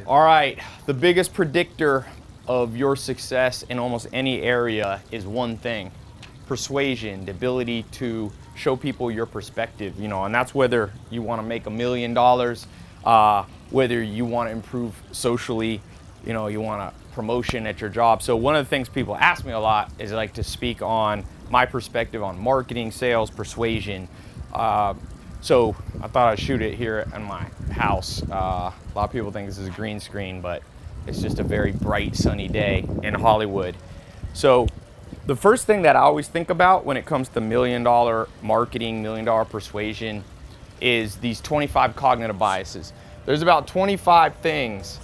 All right, the biggest predictor of your success in almost any area is one thing: persuasion, the ability to show people your perspective, and that's whether you want to make $1 million, whether you want to improve socially, you want a promotion at your job. So one of the things people ask me a lot is like to speak on my perspective on marketing, sales, persuasion. So I thought I'd shoot it here in my house. A lot of people think this is a green screen, but it's just a very bright, sunny day in Hollywood. So the first thing that I always think about when it comes to $1 million marketing, $1 million persuasion, is these 25 cognitive biases. There's about 25 things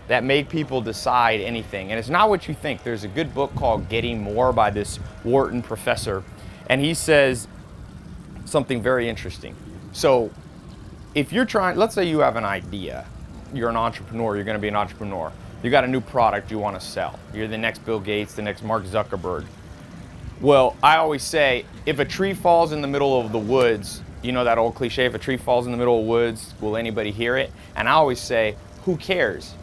that make people decide anything, and it's not what you think. There's a good book called Getting More by this Wharton professor, and he says something very interesting. So if you're trying, let's say you have an idea, you're an entrepreneur, you're going to be an entrepreneur, you got a new product you want to sell, you're the next Bill Gates, the next Mark Zuckerberg. Well, I always say, if a tree falls in the middle of the woods, you know that old cliche, if a tree falls in the middle of the woods, will anybody hear it? And I always say, who cares?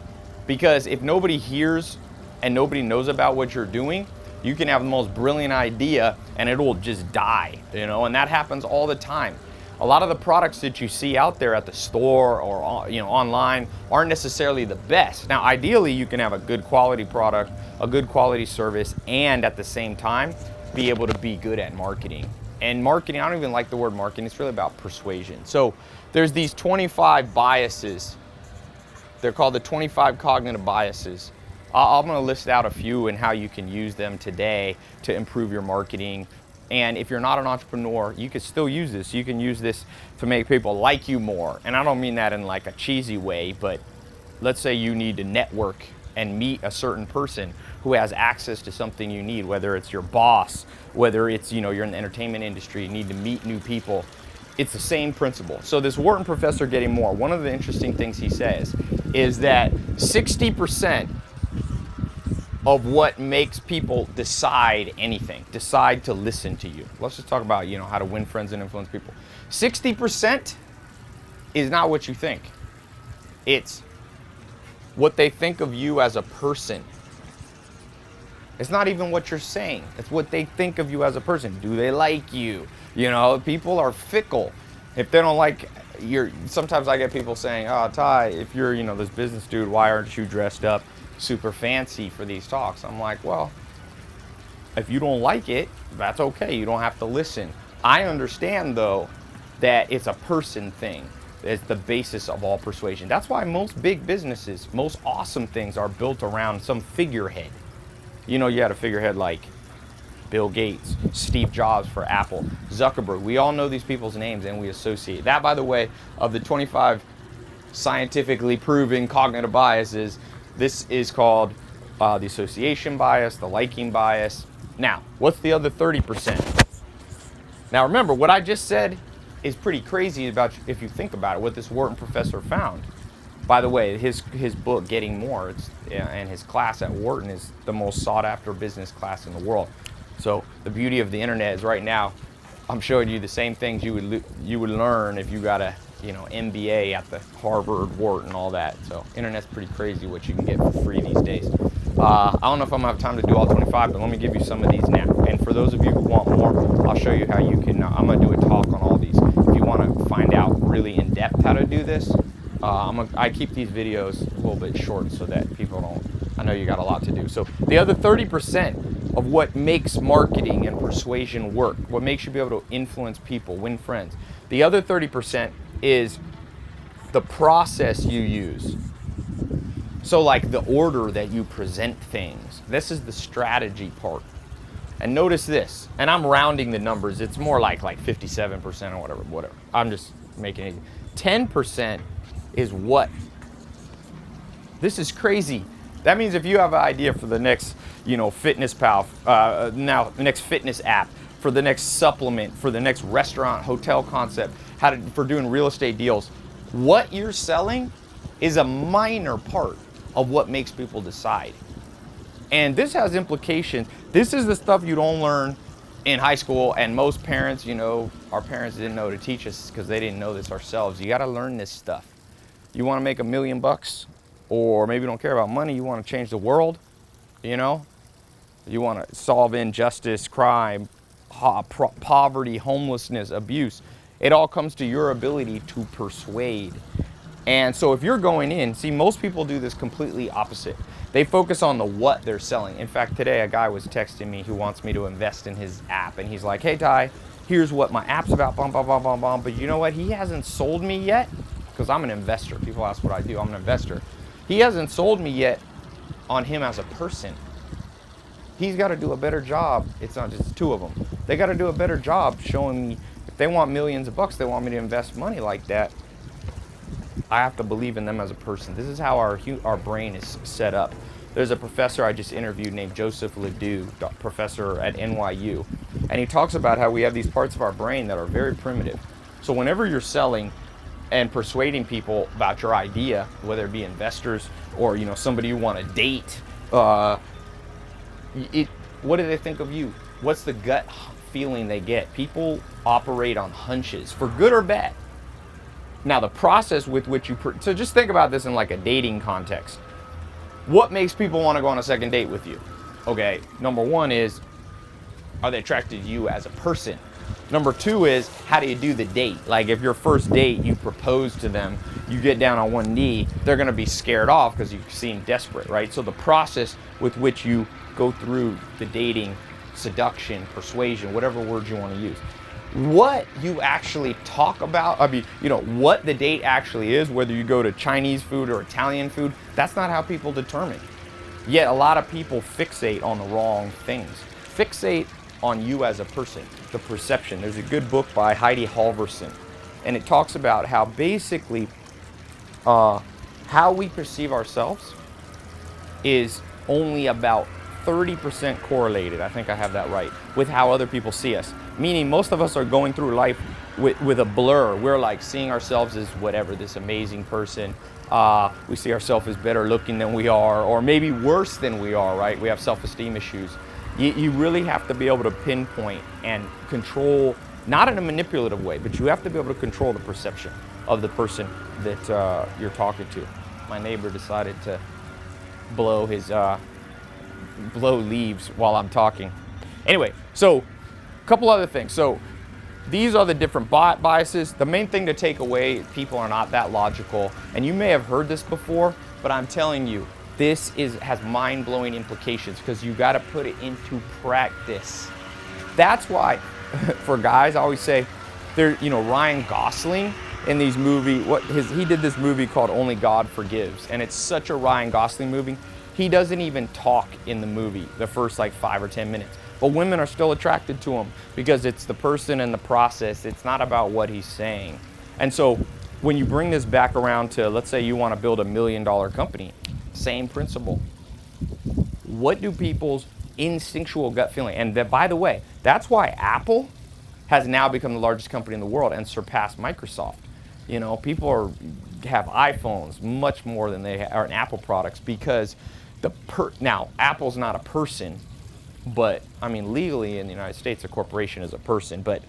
Because if nobody hears and nobody knows about what you're doing, you can have the most brilliant idea and it will just die, and that happens all the time. A lot of the products that you see out there at the store or online aren't necessarily the best. Now, ideally, you can have a good quality product, a good quality service, and at the same time, be able to be good at marketing. And marketing, I don't even like the word marketing, it's really about persuasion. So there's these 25 biases. They're called the 25 cognitive biases. I'm going to list out a few and how you can use them today to improve your marketing. And if you're not an entrepreneur, you can still use this. You can use this to make people like you more. And I don't mean that in like a cheesy way, but let's say you need to network and meet a certain person who has access to something you need, whether it's your boss, whether it's, you're in the entertainment industry, you need to meet new people. It's the same principle. So this Wharton professor, Getting More, one of the interesting things he says is that 60% of what makes people decide anything, decide to listen to you. Let's just talk about, how to win friends and influence people. 60% is not what you think. It's what they think of you as a person. It's not even what you're saying. It's what they think of you as a person. Do they like you? People are fickle. If they don't like sometimes I get people saying, "Oh, Ty, if you're, this business dude, why aren't you dressed up super fancy for these talks?" I'm like, well, if you don't like it, that's okay. You don't have to listen. I understand, though, that it's a person thing. It's the basis of all persuasion. That's why most big businesses, most awesome things are built around some figurehead. You had a figurehead like Bill Gates, Steve Jobs for Apple, Zuckerberg. We all know these people's names and we associate. That, by the way, of the 25 scientifically proven cognitive biases, this is called the association bias, the liking bias. Now, what's the other 30%? Now, remember, what I just said is pretty crazy if you think about it, what this Wharton professor found. By the way, his book, Getting More, and his class at Wharton is the most sought-after business class in the world. So the beauty of the internet is right now, I'm showing you the same things you would learn if you got a MBA at the Harvard, Wharton, all that. So internet's pretty crazy what you can get for free these days. I don't know if I'm gonna have time to do all 25, but let me give you some of these now. And for those of you who want more, I'll show you how you can. I'm gonna do a talk on all these. If you want to find out really in depth how to do this, I keep these videos a little bit short so that people don't. I know you got a lot to do. So the other 30% of what makes marketing and persuasion work, what makes you be able to influence people, win friends. The other 30% is the process you use. So like the order that you present things. This is the strategy part. And notice this, and I'm rounding the numbers. It's more like 57% or whatever. I'm just making it. 10% is what? This is crazy. That means if you have an idea for the next, fitness pal, now the next fitness app, for the next supplement, for the next restaurant, hotel concept, for doing real estate deals, what you're selling is a minor part of what makes people decide. And this has implications. This is the stuff you don't learn in high school, and most parents, our parents didn't know to teach us because they didn't know this ourselves. You got to learn this stuff. You want to make $1 million or maybe you don't care about money, you want to change the world, you know? You want to solve injustice, crime, poverty, homelessness, abuse. It all comes to your ability to persuade. And so if you're going in, see, most people do this completely opposite. They focus on the what they're selling. In fact, today a guy was texting me who wants me to invest in his app, and he's like, hey Ty, here's what my app's about, bum, bum, bum, bum, bum. But you know what? He hasn't sold me yet, because I'm an investor. People ask what I do. I'm an investor. He hasn't sold me yet on him as a person. He's got to do a better job. It's not just two of them. They got to do a better job showing me, if they want millions of bucks, they want me to invest money like that, I have to believe in them as a person. This is how our brain is set up. There's a professor I just interviewed named Joseph Ledoux, professor at NYU, and he talks about how we have these parts of our brain that are very primitive. So whenever you're selling and persuading people about your idea, whether it be investors or somebody you want to date, what do they think of you? What's the gut feeling they get? People operate on hunches, for good or bad. Now, the process with which so just think about this in like a dating context. What makes people want to go on a second date with you? Okay, number one is, are they attracted to you as a person? Number two is, how do you do the date? Like if your first date, you propose to them, you get down on one knee, they're gonna be scared off because you seem desperate, right? So the process with which you go through the dating, seduction, persuasion, whatever words you want to use. What you actually talk about, what the date actually is, whether you go to Chinese food or Italian food, that's not how people determine. Yet a lot of people fixate on the wrong things. Fixate on you as a person, the perception. There's a good book by Heidi Halvorson, and it talks about how basically how we perceive ourselves is only about 30% correlated, I think I have that right, with how other people see us. Meaning most of us are going through life with a blur. We're like seeing ourselves as whatever, this amazing person. We see ourselves as better looking than we are, or maybe worse than we are, right? We have self-esteem issues. You really have to be able to pinpoint and control, not in a manipulative way, but you have to be able to control the perception of the person that you're talking to. My neighbor decided to blow leaves while I'm talking. Anyway, so a couple other things. So these are the different biases. The main thing to take away, people are not that logical. And you may have heard this before, but I'm telling you, this has mind-blowing implications because you got to put it into practice. That's why, for guys, I always say, Ryan Gosling in these movies, he did this movie called Only God Forgives, and it's such a Ryan Gosling movie. He doesn't even talk in the movie, the first like 5 or 10 minutes. But women are still attracted to him because it's the person and the process. It's not about what he's saying. And so when you bring this back around to, let's say you want to build $1 million company, same principle. What do people's instinctual gut feeling? And that, by the way, that's why Apple has now become the largest company in the world and surpassed Microsoft. People have iPhones much more than they are in Apple products because now Apple's not a person, but legally in the United States a corporation is a person, but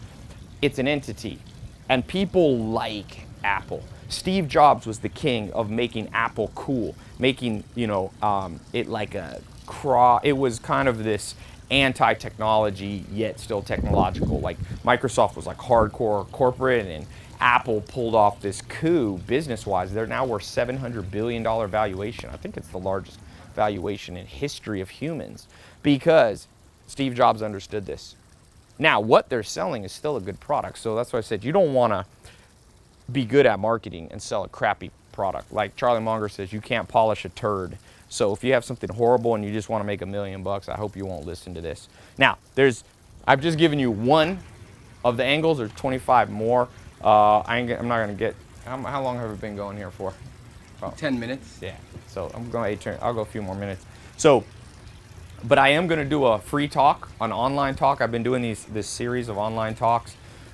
it's an entity, and people like Apple. Steve Jobs was the king of making Apple cool, making it like it was kind of this anti-technology yet still technological. Like Microsoft was like hardcore corporate, and Apple pulled off this coup business-wise. They're now worth $700 billion valuation. I think it's the largest valuation in history of humans because Steve Jobs understood this. Now, what they're selling is still a good product. So that's why I said you don't want to be good at marketing and sell a crappy product. Like Charlie Munger says, you can't polish a turd. So if you have something horrible and you just want to make $1 million, I hope you won't listen to this. Now, I've just given you one of the angles. There's 25 more. I'm not going to get, how long have we been going here for? About 10 minutes. Yeah, so I'll go a few more minutes. So, but I am going to do a free talk, an online talk. I've been doing this series of online talks.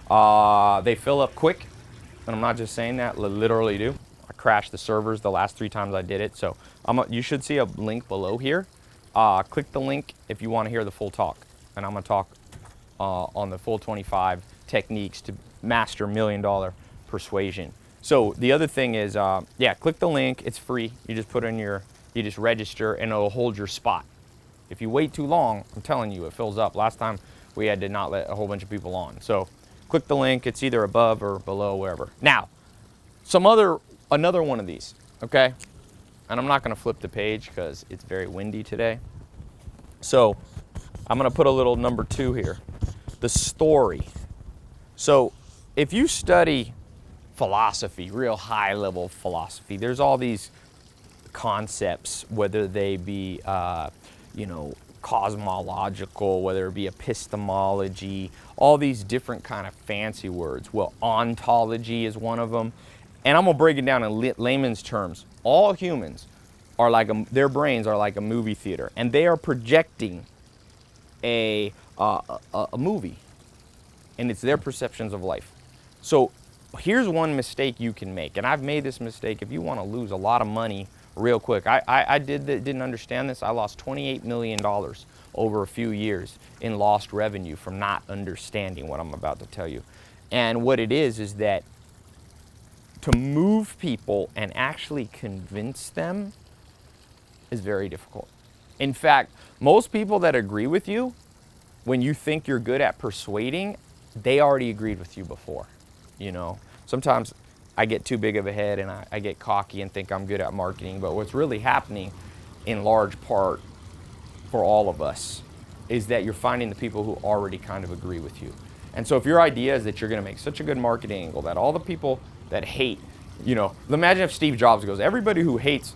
They fill up quick, and I'm not just saying that, literally do. I crashed the servers the last 3 times I did it. So you should see a link below here. Click the link if you want to hear the full talk. And I'm going to talk on the full 25 techniques to master $1 million persuasion. So the other thing is, yeah, click the link. It's free. You just put in you just register, and it'll hold your spot. If you wait too long, I'm telling you, it fills up. Last time we had to not let a whole bunch of people on. So click the link. It's either above or below, wherever. Now, another one of these, okay? And I'm not gonna flip the page because it's very windy today. So I'm gonna put a little number 2 here, the story. So if you study philosophy, real high level philosophy, there's all these concepts, whether they be, cosmological, whether it be epistemology, all these different kind of fancy words. Well, ontology is one of them. And I'm gonna break it down in layman's terms. All humans are like, their brains are like a movie theater, and they are projecting a movie, and it's their perceptions of life. So here's one mistake you can make, and I've made this mistake. If you want to lose a lot of money real quick, I didn't understand this. I lost $28 million over a few years in lost revenue from not understanding what I'm about to tell you. And what it is that to move people and actually convince them is very difficult. In fact, most people that agree with you, when you think you're good at persuading, they already agreed with you before. Sometimes I get too big of a head and I get cocky and think I'm good at marketing, but what's really happening in large part for all of us is that you're finding the people who already kind of agree with you. And so if your idea is that you're gonna make such a good marketing angle that all the people that hate, imagine if Steve Jobs goes, everybody who hates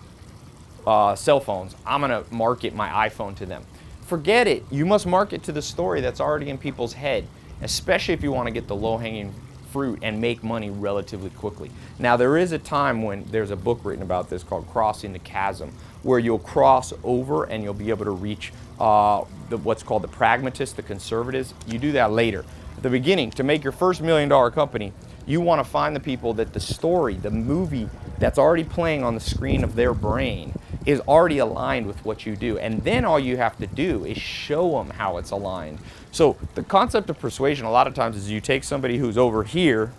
cell phones, I'm gonna market my iPhone to them. Forget it. You must market to the story that's already in people's head, especially if you want to get the low-hanging fruit and make money relatively quickly. Now, there is a time when there's a book written about this called Crossing the Chasm, where you'll cross over and you'll be able to reach what's called the pragmatists, the conservatives. You do that later. At the beginning, to make your first $1 million company, you want to find the people that the story, the movie that's already playing on the screen of their brain is already aligned with what you do. And then all you have to do is show them how it's aligned. So the concept of persuasion a lot of times is you take somebody who's over here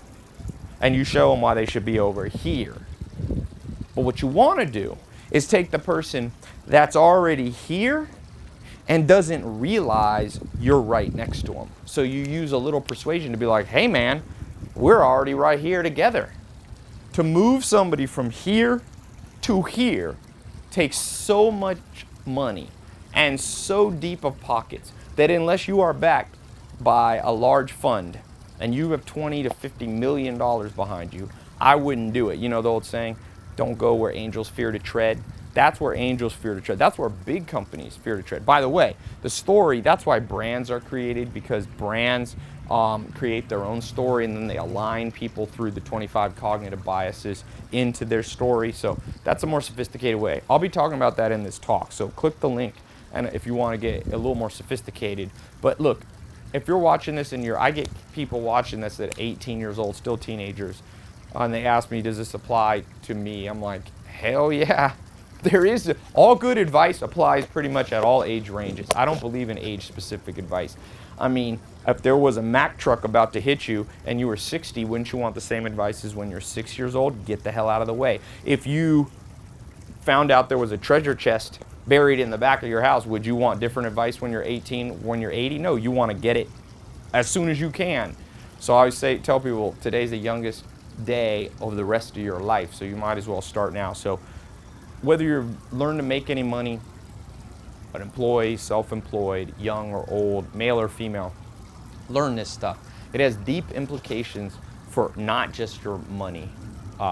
and you show them why they should be over here. But what you want to do is take the person that's already here and doesn't realize you're right next to them. So you use a little persuasion to be like, hey man, we're already right here together. To move somebody from here to here takes so much money and so deep of pockets that unless you are backed by a large fund and you have $20 to $50 million behind you, I wouldn't do it. You know the old saying, don't go where angels fear to tread. That's where angels fear to tread. That's where big companies fear to tread. By the way, the story, that's why brands are created, because brands create their own story and then they align people through the 25 cognitive biases into their story. So that's a more sophisticated way. I'll be talking about that in this talk. So click the link and if you want to get a little more sophisticated. But look, if you're watching this and I get people watching this at 18 years old, still teenagers, and they ask me, does this apply to me? I'm like, hell yeah. All good advice applies pretty much at all age ranges. I don't believe in age-specific advice. I mean, if there was a Mack truck about to hit you and you were 60, wouldn't you want the same advice as when you're 6 years old? Get the hell out of the way. If you found out there was a treasure chest buried in the back of your house, would you want different advice when you're 18, when you're 80? No, you want to get it as soon as you can. So I always tell people, today's the youngest day of the rest of your life, so you might as well start now. So whether you're learn to make any money, an employee, self-employed, young or old, male or female, learn this stuff. It has deep implications for not just your money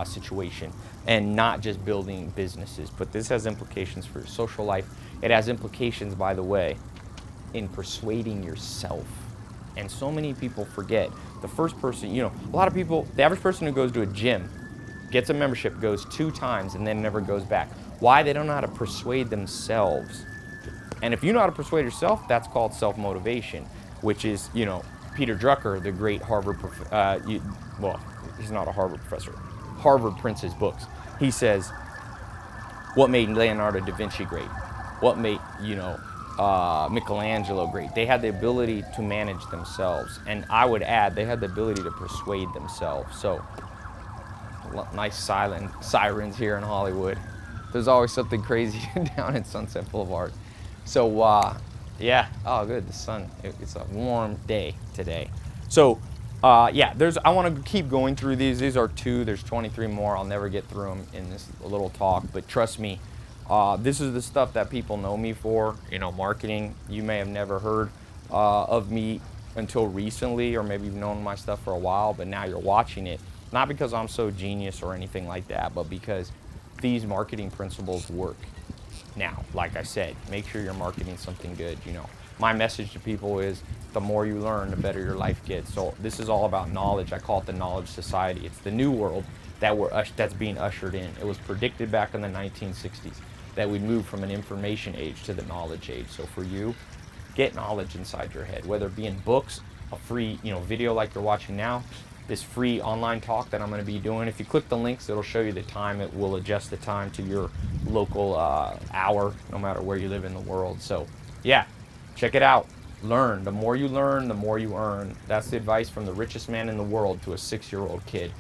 situation and not just building businesses, but this has implications for your social life. It has implications, by the way, in persuading yourself. And so many people forget. The first person, a lot of people, the average person who goes to a gym, gets a membership, goes 2 times, and then never goes back. Why? They don't know how to persuade themselves. And if you know how to persuade yourself, that's called self-motivation, which is, Peter Drucker, the great Harvard, he's not a Harvard professor. Harvard prints his books. He says, what made Leonardo da Vinci great? What made, Michelangelo great? They had the ability to manage themselves. And I would add, they had the ability to persuade themselves. So nice silent sirens here in Hollywood. There's always something crazy down in Sunset Boulevard. So yeah, oh good, the sun, it's a warm day today. So yeah, I want to keep going through these. These are 2, there's 23 more. I'll never get through them in this little talk, but trust me, this is the stuff that people know me for, marketing. You may have never heard of me until recently, or maybe you've known my stuff for a while, but now you're watching it, not because I'm so genius or anything like that, but because these marketing principles work. Now, like I said, make sure you're marketing something good. My message to people is the more you learn, the better your life gets. So this is all about knowledge. I call it the knowledge society. It's the new world that's being ushered in. It was predicted back in the 1960s that we'd move from an information age to the knowledge age. So for you, get knowledge inside your head, whether it be in books, a free video like you're watching now, this free online talk that I'm going to be doing. If you click the links, it'll show you the time. It will adjust the time to your local hour, no matter where you live in the world. So yeah, check it out. Learn. The more you learn, the more you earn. That's the advice from the richest man in the world to a 6-year-old kid.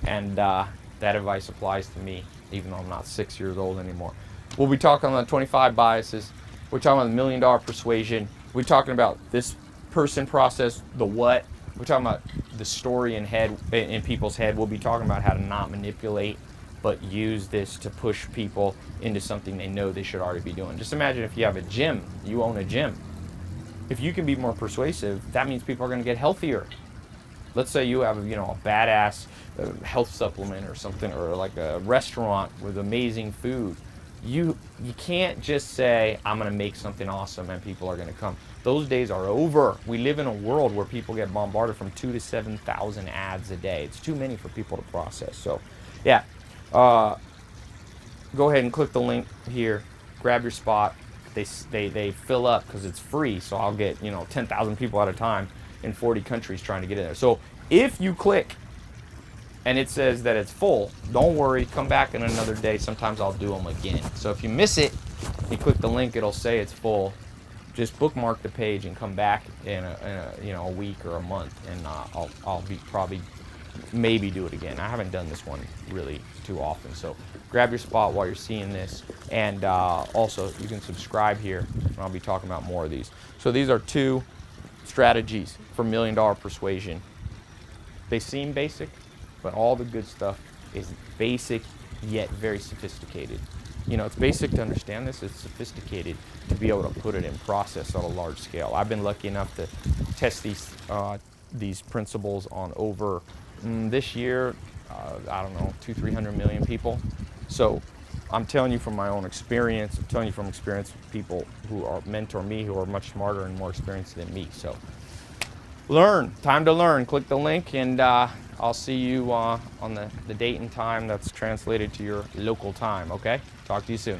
And that advice applies to me, even though I'm not 6 years old anymore. We'll be talking on the 25 biases. We're talking about the $1 million persuasion. We're talking about this person process, the what. We're talking about the story in people's head. We'll be talking about how to not manipulate, but use this to push people into something they know they should already be doing. Just imagine if you have a gym, you own a gym. If you can be more persuasive, that means people are going to get healthier. Let's say you have a badass health supplement or something, or like a restaurant with amazing food. You can't just say, I'm going to make something awesome and people are going to come. Those days are over. We live in a world where people get bombarded from 2,000 to 7,000 ads a day. It's too many for people to process. So yeah, go ahead and click the link here, grab your spot. They fill up because it's free, so I'll get 10,000 people at a time in 40 countries trying to get in there. So if you click and it says that it's full, don't worry, come back in another day. Sometimes I'll do them again. So if you miss it, you click the link, it'll say it's full. Just bookmark the page and come back in a week or a month, and I'll be probably maybe do it again. I haven't done this one really too often, so grab your spot while you're seeing this, and also you can subscribe here, and I'll be talking about more of these. So these are 2 strategies for $1 million persuasion. They seem basic, but all the good stuff is basic yet very sophisticated. It's basic to understand this. It's sophisticated to be able to put it in process on a large scale. I've been lucky enough to test these principles on over this year, I don't know, 200-300 million people. So I'm telling you from my own experience. I'm telling you from experience of people who are mentor me, who are much smarter and more experienced than me. So learn. Time to learn. Click the link, and I'll see you on the date and time that's translated to your local time, okay? Talk to you soon.